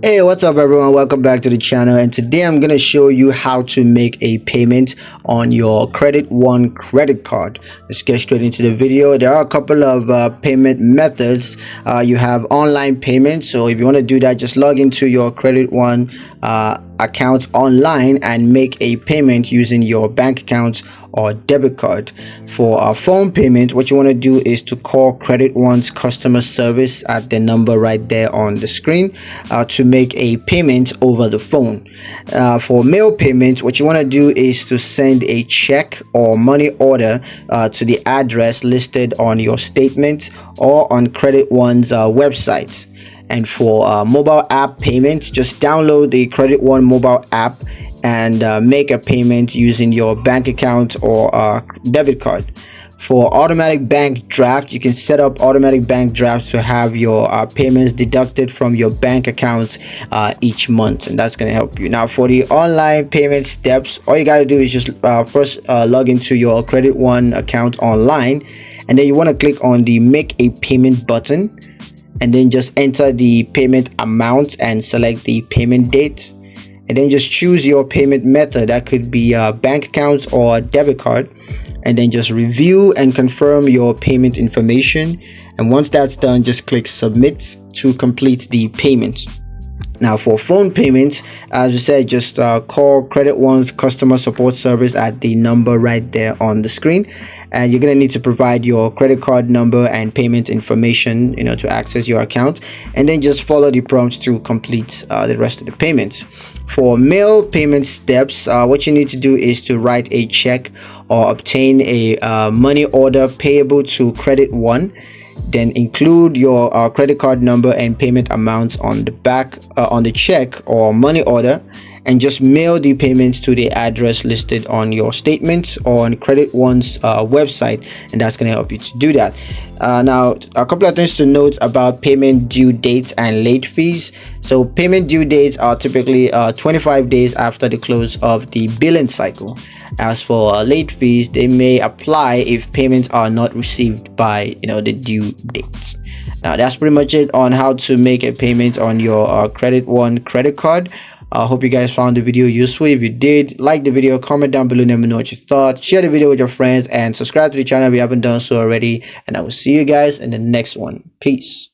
Hey, what's up everyone? Welcome back to the channel, and today I'm going to show you how to make a payment on your Credit One credit card. Let's get straight into the video. There are a couple of payment methods. You have online payments, so if you want to do that, just log into your Credit One account online and make a payment using your bank account or debit card. For our phone payment, what you want to do is to call Credit One's customer service at the number right there on the screen to make a payment over the phone. For mail payment, what you want to do is to send a check or money order to the address listed on your statement or on Credit One's website. And for mobile app payments, just download the Credit One mobile app and make a payment using your bank account or debit card. For automatic bank draft, you can set up automatic bank drafts to have your payments deducted from your bank accounts each month, and that's going to help you. Now, for the online payment steps, all you got to do is just first log into your Credit One account online, and then you want to click on the Make a Payment button, and then just enter the payment amount and select the payment date, and then just choose your payment method. That could be bank accounts or debit card, and then just review and confirm your payment information. And once that's done, just click submit to complete the payment. Now, for phone payments, as we said, just call Credit One's customer support service at the number right there on the screen, and you're going to need to provide your credit card number and payment information, to access your account, and then just follow the prompts to complete the rest of the payments. For mail payment steps, what you need to do is to write a check or obtain a money order payable to Credit One. Then include your credit card number and payment amounts on the back on the check or money order, and just mail the payments to the address listed on your statements or on Credit One's website, and that's going to help you to do that. Now, a couple of things to note about payment due dates and late fees. So payment due dates are typically 25 days after the close of the billing cycle. As for late fees, they may apply if payments are not received by the due dates. Now, that's pretty much it on how to make a payment on your Credit One credit card. I hope you guys found the video useful. If you did, like the video, comment down below, let me know what you thought, share the video with your friends, and subscribe to the channel if you haven't done so already. And I will see you guys in the next one. Peace.